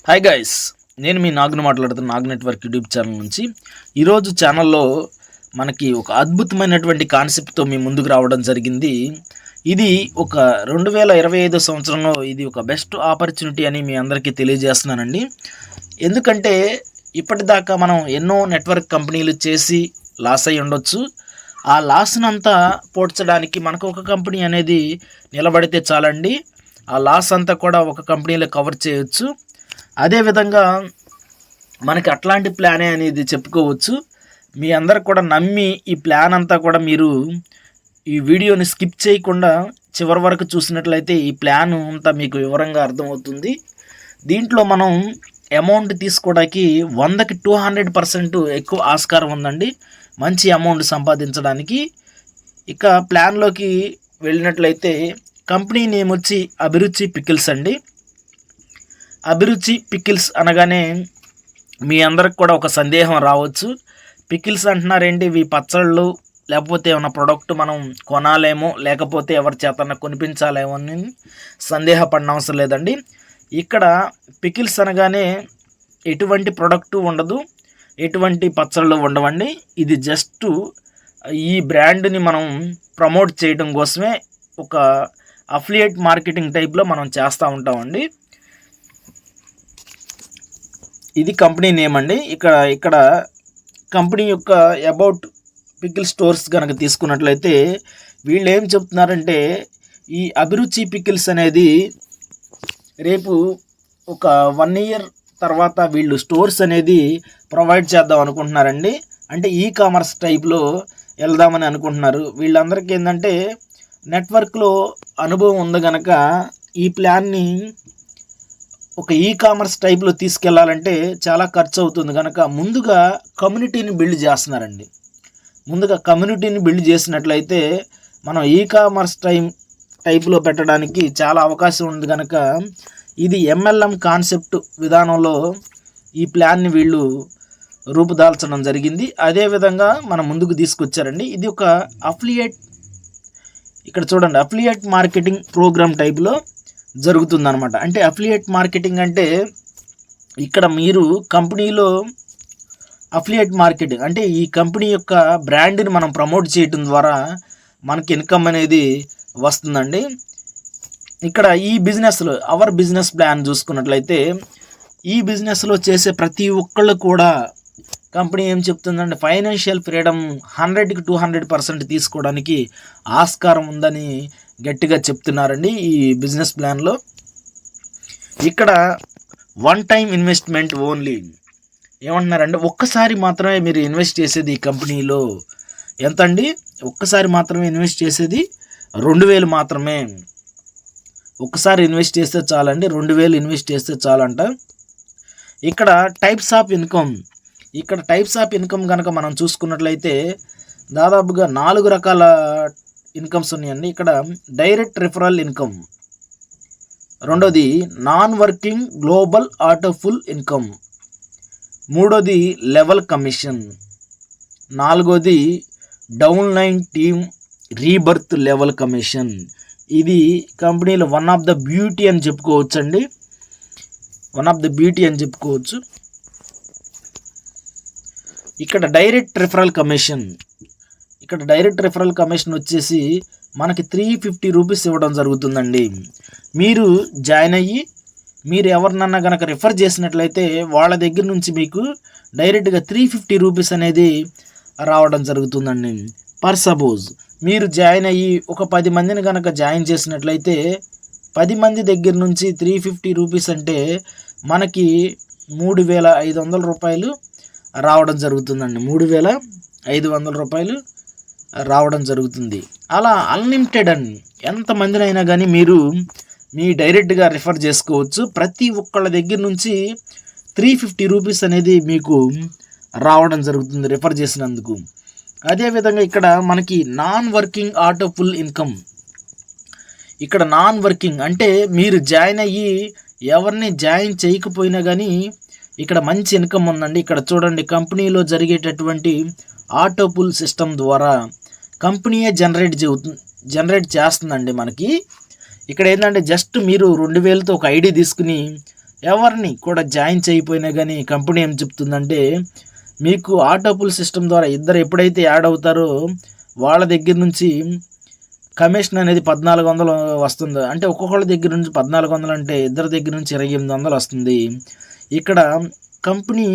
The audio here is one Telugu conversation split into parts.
హాయ్ గైస్, నేను మీ నాగ్ను మాట్లాడుతున్న నాగ్ నెట్వర్క్ యూట్యూబ్ ఛానల్ నుంచి. ఈరోజు ఛానల్లో మనకి ఒక అద్భుతమైనటువంటి కాన్సెప్ట్తో మీ ముందుకు రావడం జరిగింది. ఇది ఒక 2025 సంవత్సరంలో ఇది ఒక బెస్ట్ ఆపర్చునిటీ అని మీ అందరికీ తెలియజేస్తున్నానండి. ఎందుకంటే ఇప్పటిదాకా మనం ఎన్నో నెట్వర్క్ కంపెనీలు చేసి లాస్ అయి ఉండొచ్చు. ఆ లాస్నంతా పోడ్చడానికి మనకు ఒక కంపెనీ అనేది నిలబడితే చాలండి. ఆ లాస్ అంతా కూడా ఒక కంపెనీలో కవర్ చేయొచ్చు. అదేవిధంగా మనకి అట్లాంటి ప్లానే అనేది చెప్పుకోవచ్చు. మీ అందరు కూడా నమ్మి ఈ ప్లాన్ అంతా కూడా మీరు ఈ వీడియోని స్కిప్ చేయకుండా చివరి వరకు చూసినట్లయితే ఈ ప్లాన్ అంతా మీకు వివరంగా అర్థమవుతుంది. దీంట్లో మనం అమౌంట్ తీసుకోవడానికి 100కి 200% ఎక్కువ ఆస్కారం ఉందండి మంచి అమౌంట్ సంపాదించడానికి. ఇక ప్లాన్లోకి వెళ్ళినట్లయితే కంపెనీ నేమ్ వచ్చి అభిరుచి పికిల్స్ అండి. అభిరుచి పికిల్స్ అనగానే మీ అందరికి కూడా ఒక సందేహం రావచ్చు. పికిల్స్ అంటున్నారేంటి, ఇవి పచ్చళ్ళు లేకపోతే ఏమైనా ప్రోడక్ట్ మనం కొనాలేమో లేకపోతే ఎవరి చేతన్నా కొనిపించాలేమో అని సందేహపడిన అవసరం లేదండి. ఇక్కడ పికిల్స్ అనగానే ఎటువంటి ప్రోడక్టు ఉండదు, ఎటువంటి పచ్చళ్ళు ఉండవండి. ఇది జస్ట్ ఈ బ్రాండ్ని మనం ప్రమోట్ చేయడం కోసమే ఒక అఫిలియేట్ మార్కెటింగ్ టైప్లో మనం చేస్తూ ఉంటామండి. ఇది కంపెనీ నేమ్ అండి. ఇక్కడ కంపెనీ యొక్క అబౌట్ పికిల్ స్టోర్స్ కనుక తీసుకున్నట్లయితే వీళ్ళు ఏం చెప్తున్నారంటే ఈ అభిరుచి పికిల్స్ అనేది రేపు ఒక 1 ఇయర్ తర్వాత వీళ్ళు స్టోర్స్ అనేది ప్రొవైడ్ చేద్దాం అనుకుంటున్నారండి. అంటే ఈ కామర్స్ టైప్లో వెళ్దామని అనుకుంటున్నారు. వీళ్ళందరికీ ఏంటంటే నెట్వర్క్లో అనుభవం ఉంది కనుక ఈ ప్లాన్ని ఒక ఈ కామర్స్ టైప్లో తీసుకెళ్లాలంటే చాలా ఖర్చు అవుతుంది కనుక ముందుగా కమ్యూనిటీని బిల్డ్ చేస్తున్నారండి. ముందుగా కమ్యూనిటీని బిల్డ్ చేసినట్లయితే మనం ఈ కామర్స్ టైప్లో పెట్టడానికి చాలా అవకాశం ఉంది కనుక ఇది MLM కాన్సెప్ట్ విధానంలో ఈ ప్లాన్ని వీళ్ళు రూపుదాల్చడం జరిగింది. అదేవిధంగా మనం ముందుకు తీసుకొచ్చారండి. ఇది ఒక అఫిలియేట్, ఇక్కడ చూడండి, అఫిలియేట్ మార్కెటింగ్ ప్రోగ్రామ్ టైప్లో జరుగుతుందన్నమాట. అంటే అఫిలియేట్ మార్కెటింగ్ అంటే ఇక్కడ మీరు కంపెనీలో అఫిలియేట్ మార్కెటింగ్ అంటే ఈ కంపెనీ యొక్క బ్రాండ్ని మనం ప్రమోట్ చేయడం ద్వారా మనకి ఇన్కమ్ అనేది వస్తుందండి. ఇక్కడ ఈ బిజినెస్లో అవర్ బిజినెస్ ప్లాన్ చూసుకున్నట్లయితే ఈ బిజినెస్లో చేసే ప్రతి ఒక్కళ్ళు కూడా కంపెనీ ఏం చెప్తుందంటే ఫైనాన్షియల్ ఫ్రీడమ్ 100కి 200% తీసుకోవడానికి ఆస్కారం ఉందని గట్టిగా చెప్తున్నారండి ఈ బిజినెస్ ప్లాన్లో. ఇక్కడ 1 టైం ఇన్వెస్ట్మెంట్ ఓన్లీ ఏమంటున్నారంటే ఒక్కసారి మాత్రమే మీరు ఇన్వెస్ట్ చేసేది ఈ కంపెనీలో. ఎంత అండి? ఒక్కసారి మాత్రమే ఇన్వెస్ట్ చేసేది 2000 మాత్రమే. ఒక్కసారి ఇన్వెస్ట్ చేస్తే చాలండి, 2000 ఇన్వెస్ట్ చేస్తే చాలంట. ఇక్కడ టైప్స్ ఆఫ్ ఇన్కమ్ కనుక మనం చూసుకున్నట్లయితే దాదాపుగా 4 రకాల ఇన్కమ్స్ ఉన్నాయండి. ఇక్కడ డైరెక్ట్ రిఫరల్ ఇన్కమ్, రెండోది నాన్ వర్కింగ్ గ్లోబల్ ఆటోఫుల్ ఇన్కమ్, మూడోది లెవెల్ కమిషన్, నాలుగోది down line team rebirth level commission. ఇది కంపెనీలో వన్ ఆఫ్ ద బ్యూటీ అని చెప్పుకోవచ్చు. ఇక్కడ డైరెక్ట్ రిఫరల్ కమిషన్ వచ్చేసి మనకి 350 రూపీస్ ఇవ్వడం జరుగుతుందండి. మీరు జాయిన్ అయ్యి మీరు ఎవరినన్నా కనుక రిఫర్ చేసినట్లయితే వాళ్ళ దగ్గర నుంచి మీకు డైరెక్ట్గా 350 రూపీస్ అనేది రావడం జరుగుతుందండి. పర్ సపోజ్ మీరు జాయిన్ అయ్యి ఒక 10 మందిని కనుక జాయిన్ చేసినట్లయితే 10 మంది దగ్గర నుంచి 350 రూపీస్ అంటే మనకి 3500 రూపాయలు రావడం జరుగుతుందండి. 3500 రూపాయలు రావడం జరుగుతుంది. అలా అన్లిమిటెడ్ అండి, ఎంతమందినైనా కానీ మీరు మీ డైరెక్ట్గా రిఫర్ చేసుకోవచ్చు. ప్రతి ఒక్కళ్ళ దగ్గర నుంచి 350 రూపీస్ అనేది మీకు రావడం జరుగుతుంది రిఫర్ చేసినందుకు. అదేవిధంగా ఇక్కడ మనకి నాన్ వర్కింగ్ ఆటోఫుల్ ఇన్కమ్. ఇక్కడ నాన్ వర్కింగ్ అంటే మీరు జాయిన్ అయ్యి ఎవరిని జాయిన్ చేయకపోయినా కానీ ఇక్కడ మంచి ఇన్కమ్ ఉందండి. ఇక్కడ చూడండి, కంపెనీలో జరిగేటటువంటి ఆటోపుల్ సిస్టమ్ ద్వారా కంపెనీయే జనరేట్ చేస్తుందండి మనకి. ఇక్కడ ఏంటంటే జస్ట్ మీరు 2000తో ఒక ఐడి తీసుకుని ఎవరిని కూడా జాయిన్ చేయకపోయినా కానీ కంపెనీ ఏం చెప్తుందంటే, మీకు ఆటోపుల్ సిస్టమ్ ద్వారా ఇద్దరు ఎప్పుడైతే యాడ్ అవుతారో వాళ్ళ దగ్గర నుంచి కమిషన్ అనేది 1400 వస్తుంది. అంటే ఒక్కొక్కళ్ళ దగ్గర నుంచి 1400 అంటే ఇద్దరి దగ్గర నుంచి 2800 వస్తుంది. ఇక్కడ కంపెనీ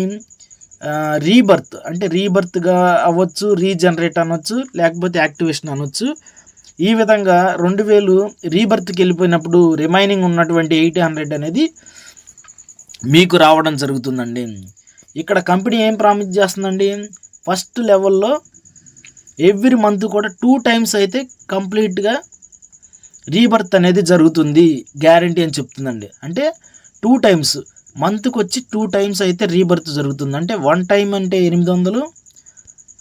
రీబర్త్ అంటే రీబర్త్గా అవ్వచ్చు, రీజనరేట్ అనొచ్చు, లేకపోతే యాక్టివేషన్ అనొచ్చు. ఈ విధంగా 2000 రీబర్త్కి వెళ్ళిపోయినప్పుడు రిమైనింగ్ ఉన్నటువంటి 800 అనేది మీకు రావడం జరుగుతుందండి. ఇక్కడ కంపెనీ ఏం ప్రామిస్ చేస్తుందండి, ఫస్ట్ లెవెల్లో ఎవ్రీ మంత్ కూడా 2 టైమ్స్ అయితే కంప్లీట్గా రీబర్త్ అనేది జరుగుతుంది గ్యారంటీ అని చెప్తుందండి. అంటే 2 టైమ్స్ మంత్కి వచ్చి 2 టైమ్స్ అయితే రీబర్త్ జరుగుతుంది. అంటే 1 టైం అంటే 800,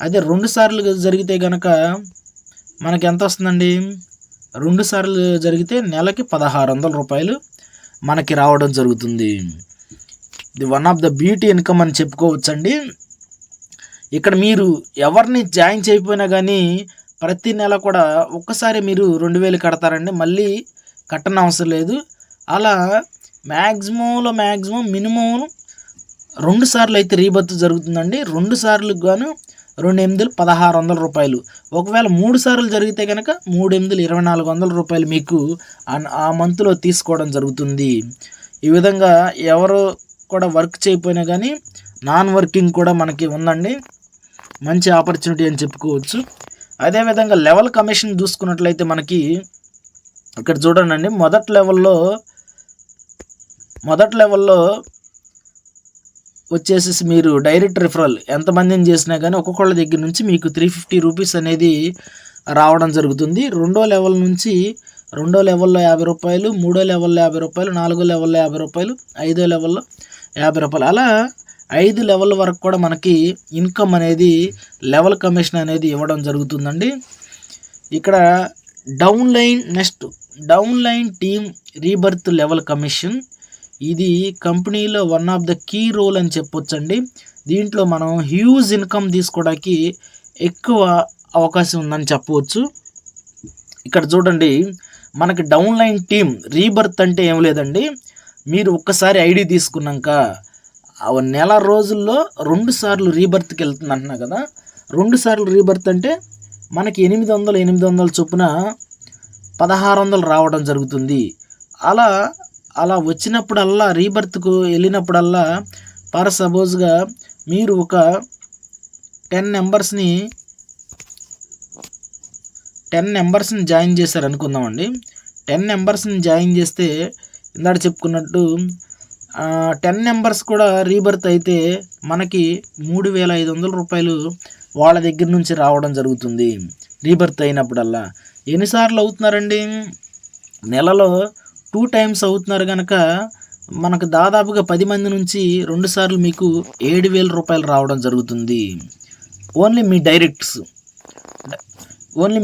అదే 2 సార్లు జరిగితే కనుక మనకి ఎంత వస్తుందండి, 2 సార్లు జరిగితే నెలకి 1600 రూపాయలు మనకి రావడం జరుగుతుంది. ఇది one of the beauty income అని చెప్పుకోవచ్చండి. ఇక్కడ మీరు ఎవరిని జాయిన్ చేయకపోయినా కానీ ప్రతి నెల కూడా ఒక్కసారి మీరు 2000 కడతారండి, మళ్ళీ కట్టనవసరం అవసరం లేదు. అలా మ్యాక్సిమం మినిమం 2 సార్లు అయితే రీబర్త్ జరుగుతుందండి. 2 సార్లకు గాను 2 ఎనిమిదిలు 1600 రూపాయలు. ఒకవేళ 3 సార్లు జరిగితే కనుక 3 ఎనిమిదిలు 2400 రూపాయలు మీకు ఆ మంత్లో తీసుకోవడం జరుగుతుంది. ఈ విధంగా ఎవరు కూడా వర్క్ చేయకపోయినా కానీ నాన్ వర్కింగ్ కూడా మనకి ఉందండి, మంచి ఆపర్చునిటీ అని చెప్పుకోవచ్చు. అదేవిధంగా లెవెల్ కమిషన్ చూసుకున్నట్లయితే మనకి ఇక్కడ చూడండి, మొదటి లెవెల్లో వచ్చేసి మీరు డైరెక్ట్ రిఫరల్ ఎంతమందిని చేసినా కానీ ఒక్కొక్కళ్ళ దగ్గర నుంచి మీకు 350 రూపీస్ అనేది రావడం జరుగుతుంది. రెండో లెవెల్లో 50 రూపాయలు, మూడో లెవెల్లో 50 రూపాయలు, నాలుగో లెవెల్లో 50 రూపాయలు, ఐదో లెవెల్లో 50 రూపాయలు, అలా 5 లెవెల్ వరకు కూడా మనకి ఇన్కమ్ అనేది లెవెల్ కమిషన్ అనేది ఇవ్వడం జరుగుతుందండి. ఇక్కడ down line team rebirth level commission, ఇది కంపెనీలో one of the key role అని చెప్పొచ్చండి. దీంట్లో మనం హ్యూజ్ ఇన్కమ్ తీసుకోవడానికి ఎక్కువ అవకాశం ఉందని చెప్పవచ్చు. ఇక్కడ చూడండి, మనకి డౌన్ లైన్ టీమ్ రీబర్త్ అంటే ఏం లేదండి, మీరు ఒక్కసారి ఐడి తీసుకున్నాక నెల రోజుల్లో 2 సార్లు రీబర్త్కి వెళ్తుంది అంటున్నా కదా. 2 సార్లు రీబర్త్ అంటే మనకి 800 చొప్పున 1600 రావడం జరుగుతుంది. అలా వచ్చినప్పుడల్లా రీబర్త్కు వెళ్ళినప్పుడల్లా సపోజ్గా మీరు ఒక 10 మెంబర్స్ని జాయిన్ చేశారు అనుకుందామండి. 10 మెంబర్స్ని జాయిన్ చేస్తే ఇందాక చెప్పుకున్నట్టు 10 మెంబర్స్ కూడా రీబర్త్ అయితే మనకి 3500 రూపాయలు వాళ్ళ దగ్గర నుంచి రావడం జరుగుతుంది రీబర్త్ అయినప్పుడల్లా. ఎన్నిసార్లు అవుతున్నారండి, నెలలో 2 టైమ్స్ అవుతున్నారు కనుక మనకు దాదాపుగా 10 మంది నుంచి 2 సార్లు మీకు 7000 రూపాయలు రావడం జరుగుతుంది. ఓన్లీ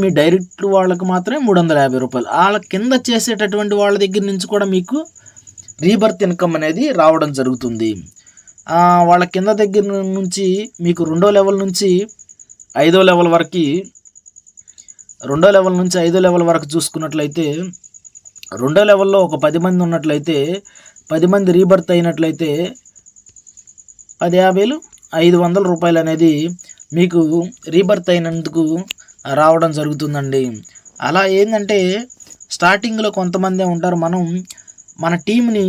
మీ డైరెక్ట్ వాళ్ళకు మాత్రమే 350 రూపాయలు. వాళ్ళ కింద చేసేటటువంటి వాళ్ళ దగ్గర నుంచి కూడా మీకు రీబర్త్ ఇన్కమ్ అనేది రావడం జరుగుతుంది. వాళ్ళ కింద దగ్గర నుంచి మీకు రెండో లెవెల్ నుంచి ఐదో లెవెల్ వరకు చూసుకున్నట్లయితే, రెండో లెవెల్లో ఒక 10 మంది ఉన్నట్లయితే 10 మంది రీబర్త్ అయినట్లయితే 10,50,000 500 రూపాయలు అనేది మీకు రీబర్త్ అయినందుకు రావడం జరుగుతుందండి. అలా ఏంటంటే స్టార్టింగ్లో కొంతమందే ఉంటారు. మన టీంని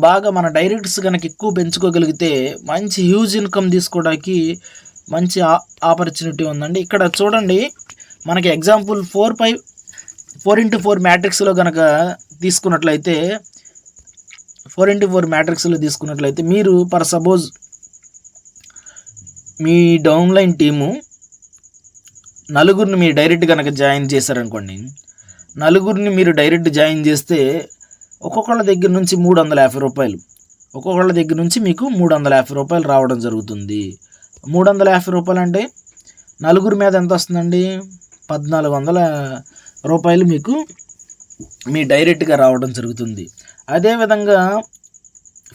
బాగా మన డైరెక్ట్స్ కనుక ఎక్కువ పెంచుకోగలిగితే మంచి హ్యూజ్ ఇన్కమ్ తీసుకోవడానికి మంచి ఆపర్చునిటీ ఉందండి. ఇక్కడ చూడండి, మనకి ఎగ్జాంపుల్ 4x4 మ్యాట్రిక్స్లో కనుక తీసుకున్నట్లయితే 4x4 మ్యాట్రిక్స్లో తీసుకున్నట్లయితే మీరు సపోజ్ మీ డౌన్లైన్ టీము నలుగురిని మీరు డైరెక్ట్ కనుక జాయిన్ చేశారనుకోండి, నలుగురిని మీరు డైరెక్ట్ జాయిన్ చేస్తే ఒక్కొక్కళ్ళ దగ్గర నుంచి 350 రూపాయలు, ఒక్కొక్కళ్ళ దగ్గర నుంచి మీకు 350 రూపాయలు రావడం జరుగుతుంది. 350 రూపాయలు అంటే నలుగురి మీద ఎంత వస్తుందండి, 1400 రూపాయలు మీకు మీ డైరెక్ట్గా రావడం జరుగుతుంది. అదేవిధంగా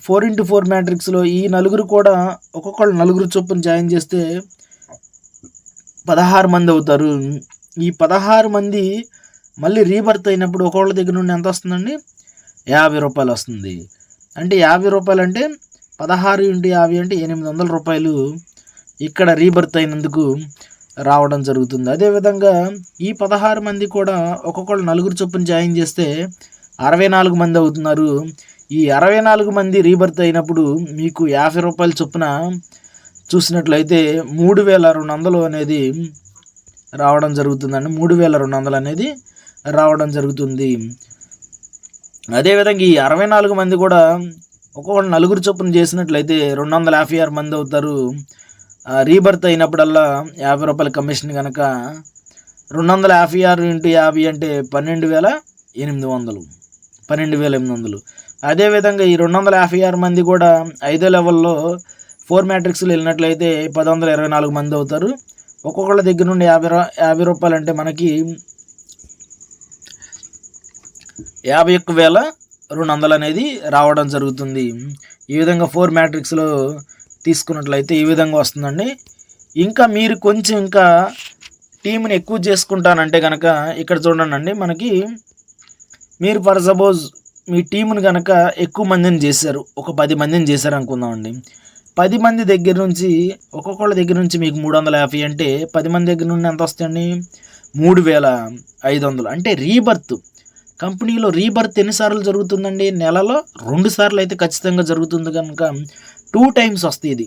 4x4 మ్యాట్రిక్స్లో ఈ నలుగురు కూడా ఒక్కొక్కళ్ళు నలుగురు చొప్పున జాయిన్ చేస్తే 16 మంది అవుతారు. ఈ 16 మంది మళ్ళీ రీబర్త్ అయినప్పుడు ఒక్కొక్కళ్ళ దగ్గర నుండి ఎంత వస్తుందండి, 50 రూపాయలు వస్తుంది. అంటే రూ. 50 అంటే 16 × 50 అంటే 800 రూపాయలు ఇక్కడ రీబర్త్ అయినందుకు రావడం జరుగుతుంది. అదేవిధంగా ఈ 16 మంది కూడా ఒక్కొక్కళ్ళు నలుగురు చొప్పున జాయిన్ చేస్తే 64 మంది అవుతున్నారు. ఈ 64 మంది రీబర్త్ అయినప్పుడు మీకు రూ. 50 చొప్పున చూసినట్లయితే 3200 అనేది రావడం జరుగుతుందండి. 3200 అనేది రావడం జరుగుతుంది. అదేవిధంగా ఈ 64 మంది కూడా ఒక్కొక్కళ్ళు నలుగురు చొప్పున చేసినట్లయితే 256 మంది అవుతారు. రీబర్త్ అయినప్పుడల్లా రూ. 50 కమిషన్ కనుక 256 × 50 అంటే 12,800. 12,800. అదేవిధంగా ఈ 256 మంది కూడా 5వ లెవెల్లో 4 మ్యాట్రిక్స్లో వెళ్ళినట్లయితే 1024 మంది అవుతారు. ఒక్కొక్కళ్ళ దగ్గర నుండి రూ. 50 అంటే మనకి 51,200 అనేది రావడం జరుగుతుంది. ఈ విధంగా 4 మ్యాట్రిక్స్లో తీసుకున్నట్లయితే ఈ విధంగా వస్తుందండి. ఇంకా మీరు కొంచెం ఇంకా టీంని ఎక్కువ చేసుకుంటానంటే కనుక ఇక్కడ చూడండి, మనకి మీరు ఫర్ సపోజ్ మీ టీంను కనుక ఎక్కువ మందిని చేశారు, ఒక 10 మందిని చేశారు అనుకుందామండి. 10 మంది దగ్గర నుంచి ఒక్కొక్కళ్ళ దగ్గర నుంచి మీకు 350 అంటే 10 మంది దగ్గర నుండి ఎంత వస్తాయండి? 3,500. అంటే రీబర్త్ కంపెనీలో రీబర్త్ ఎన్నిసార్లు జరుగుతుందండి? నెలలో 2 సార్లు అయితే ఖచ్చితంగా జరుగుతుంది. కనుక 2 టైమ్స్ వస్తాయి. ఇది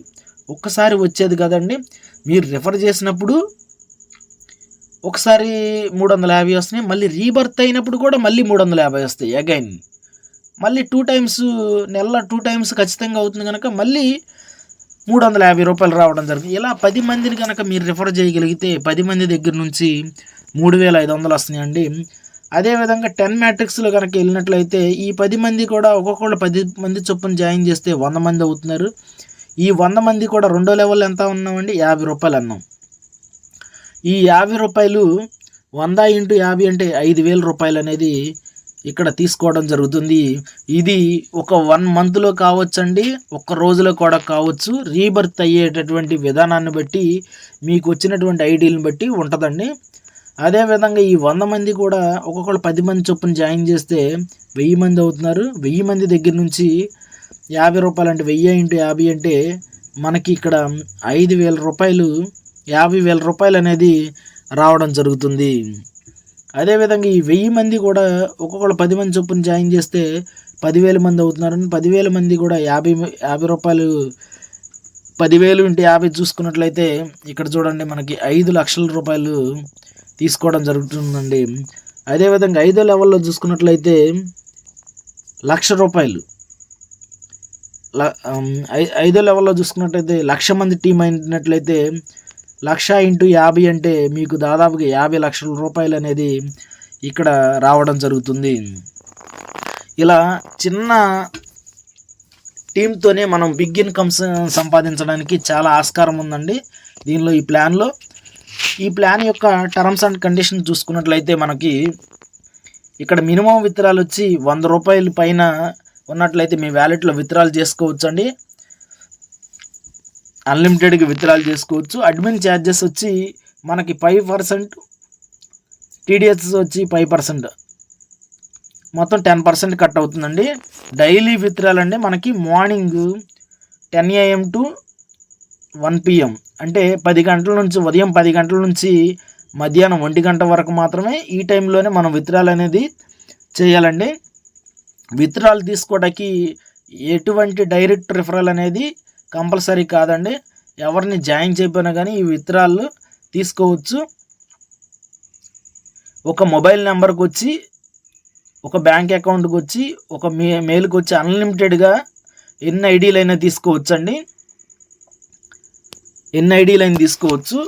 ఒక్కసారి వచ్చేది కదండి. మీరు రిఫర్ చేసినప్పుడు ఒకసారి 350 వస్తున్నాయి, మళ్ళీ రీబర్త్ అయినప్పుడు కూడా మళ్ళీ 350 వస్తాయి అగైన్. మళ్ళీ 2 టైమ్స్, నెలలో 2 టైమ్స్ ఖచ్చితంగా అవుతుంది కనుక మళ్ళీ రూ. 350 రావడం జరుగుతుంది. ఇలా 10 మందిని కనుక మీరు రిఫర్ చేయగలిగితే 10 మంది దగ్గర నుంచి 3,500 వస్తున్నాయండి. అదేవిధంగా 10 మ్యాట్రిక్స్లో కనుక వెళ్ళినట్లయితే ఈ 10 మంది కూడా ఒక్కొక్కళ్ళు 10 మంది చొప్పున జాయిన్ చేస్తే 100 మంది అవుతున్నారు. ఈ 100 మంది కూడా 2వ లెవెల్లో ఎంత ఉన్నామండి? రూ. 50 అన్నాం. ఈ రూ. 50 100 × 50 అంటే 5,000 రూపాయలు అనేది ఇక్కడ తీసుకోవడం జరుగుతుంది. ఇది ఒక 1 మంత్లో కావచ్చండి, ఒక్క రోజులో కూడా కావచ్చు. రీబర్త్ అయ్యేటటువంటి విధానాన్ని బట్టి, మీకు వచ్చినటువంటి ఐడీలను బట్టి ఉంటుందండి. అదేవిధంగా ఈ 100 మంది కూడా ఒక్కొక్కళ్ళు 10 మంది చొప్పున జాయిన్ చేస్తే 1000 మంది అవుతున్నారు. 1000 మంది దగ్గర నుంచి రూ. 50 అంటే 1000 × 50 అంటే మనకి ఇక్కడ 5,000 రూపాయలు, 50,000 రూపాయలు అనేది రావడం జరుగుతుంది. అదేవిధంగా ఈ 1000 మంది కూడా ఒక్కొక్కళ్ళు 10 మంది చొప్పున జాయిన్ చేస్తే 10,000 మంది అవుతున్నారు. 10,000 మంది కూడా 50 రూపాయలు, 10,000 × 50 చూసుకున్నట్లయితే ఇక్కడ చూడండి మనకి 5,00,000 రూపాయలు తీసుకోవడం జరుగుతుందండి. అదేవిధంగా 5వ లెవెల్లో చూసుకున్నట్లయితే 1,00,000 రూపాయలు, 5వ లెవెల్లో చూసుకున్నట్లయితే 1,00,000 మంది టీం అయినట్లయితే 1,00,000 × 50 అంటే మీకు దాదాపుగా 50,00,000 రూపాయలు అనేది ఇక్కడ రావడం జరుగుతుంది. ఇలా చిన్న టీంతోనే మనం బిగ్ ఇన్కమ్స్ సంపాదించడానికి చాలా ఆస్కారం ఉందండి దీనిలో. ఈ ప్లాన్ యొక్క టర్మ్స్ అండ్ కండిషన్ చూసుకున్నట్లయితే మనకి ఇక్కడ మినిమం విత్డ్రాల్ వచ్చి 100 రూపాయల పైన ఉన్నట్లయితే మీ వ్యాలెట్లో విత్డ్రాల్ చేసుకోవచ్చు అండి. అన్లిమిటెడ్గా విత్డ్రాల్ చేసుకోవచ్చు. అడ్మిన్ ఛార్జెస్ వచ్చి మనకి 5%, టీడీఎస్ వచ్చి 5%, మొత్తం 10% కట్ అవుతుందండి. డైలీ విత్డ్రాల్ అండి మనకి మార్నింగ్ 10 AM to 1 PM అంటే 10 గంటల నుంచి, ఉదయం 10 గంటల నుంచి మధ్యాహ్నం 1 గంట వరకు మాత్రమే ఈ టైంలోనే మనం విత్డ్రాల్ అనేది చేయాలండి. విత్డ్రాల్ తీసుకోవడానికి ఎటువంటి డైరెక్ట్ రిఫరల్ అనేది కంపల్సరీ కాదండి. ఎవరిని జాయిన్ చేయకపోయినా కానీ ఈ విత్డ్రాల్ తీసుకోవచ్చు. ఒక మొబైల్ నెంబర్కి వచ్చి, ఒక బ్యాంక్ అకౌంట్కి వచ్చి, ఒక మెయిల్కి వచ్చి అన్లిమిటెడ్గా ఎన్ని ఐడీలైనా తీసుకోవచ్చండి. ఎన్ని ఐడీలైనా తీసుకోవచ్చు.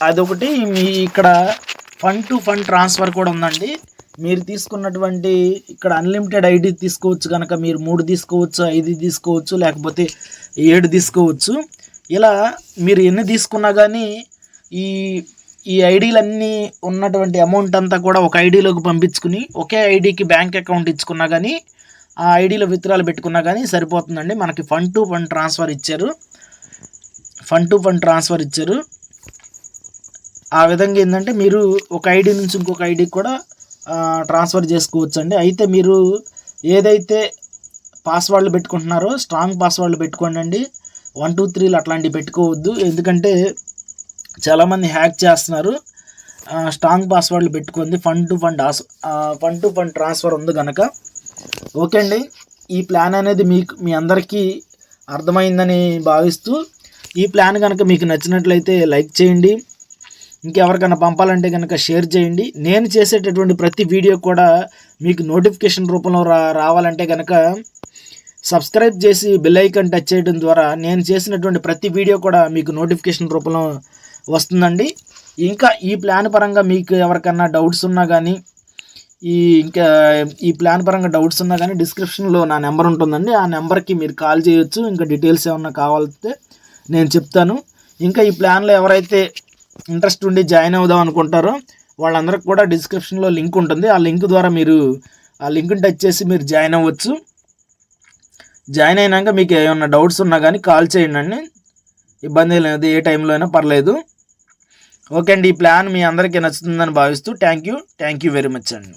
అదొకటి. మీ ఇక్కడ ఫండ్ టు ఫండ్ ట్రాన్స్ఫర్ కూడా ఉందండి. మీరు తీసుకున్నటువంటి ఇక్కడ అన్లిమిటెడ్ ఐడి తీసుకోవచ్చు కనుక మీరు 3 తీసుకోవచ్చు, 5 తీసుకోవచ్చు, లేకపోతే 7 తీసుకోవచ్చు. ఇలా మీరు ఎన్ని తీసుకున్నా కానీ ఈ ఐడీలన్నీ ఉన్నటువంటి అమౌంట్ అంతా కూడా ఒక ఐడీలోకి పంపించుకుని ఒకే ఐడీకి బ్యాంక్ అకౌంట్ ఇచ్చుకున్నా కానీ ఆ ఐడీలో విత్డ్రాల్ పెట్టుకున్నా కానీ సరిపోతుందండి. మనకి ఫండ్ టు ఫండ్ ట్రాన్స్ఫర్ ఇచ్చారు. ఆ విధంగా ఏంటంటే మీరు ఒక ఐడి నుంచి ఇంకొక ఐడికి కూడా ట్రాన్స్ఫర్ చేసుకోవచ్చు అండి. అయితే మీరు ఏదైతే పాస్వర్డ్లు పెట్టుకుంటున్నారో స్ట్రాంగ్ పాస్వర్డ్లు పెట్టుకోండి. 1 2 3లు అట్లాంటివి పెట్టుకోవద్దు, ఎందుకంటే చాలామంది హ్యాక్ చేస్తున్నారు. స్ట్రాంగ్ పాస్వర్డ్లు పెట్టుకుంది ఫండ్ టు ఫండ్ ట్రాన్స్ఫర్ ఉంది కనుక. ఓకే అండి, ఈ ప్లాన్ అనేది మీ అందరికీ అర్థమైందని భావిస్తూ, ఈ ప్లాన్ కనుక మీకు నచ్చినట్లయితే లైక్ చేయండి, ఇంకెవరికైనా పంపాలంటే కనుక షేర్ చేయండి. నేను చేసేటటువంటి ప్రతి వీడియో కూడా మీకు నోటిఫికేషన్ రూపంలో రావాలంటే కనుక సబ్స్క్రైబ్ చేసి బెల్ ఐకాన్ టచ్ చేయడం ద్వారా నేను చేసినటువంటి ప్రతి వీడియో కూడా మీకు నోటిఫికేషన్ రూపంలో వస్తుందండి. ఇంకా ఈ ప్లాన్ పరంగా మీకు ఎవరికన్నా డౌట్స్ ఉన్నా కానీ ఈ ప్లాన్ పరంగా డౌట్స్ ఉన్నా కానీ డిస్క్రిప్షన్లో నా నెంబర్ ఉంటుందండి, ఆ నెంబర్కి మీరు కాల్ చేయొచ్చు. ఇంకా డీటెయిల్స్ ఏమన్నా కావాలంటే నేను చెప్తాను. ఇంకా ఈ ప్లాన్లో ఎవరైతే ఇంట్రెస్ట్ ఉండి జాయిన్ అవుదాం అనుకుంటారో వాళ్ళందరికీ కూడా డిస్క్రిప్షన్లో లింక్ ఉంటుంది, ఆ లింక్ ద్వారా మీరు ఆ లింక్ని టచ్ చేసి మీరు జాయిన్ అవ్వచ్చు. జాయిన్ అయినాక మీకు ఏమైనా డౌట్స్ ఉన్నా కానీ కాల్ చేయండి, ఇబ్బంది లేదు, ఏ టైంలో అయినా పర్లేదు. ఓకే అండి, ఈ ప్లాన్ మీ అందరికీ నచ్చుతుందని భావిస్తూ థ్యాంక్ యూ వెరీ మచ్ అండి.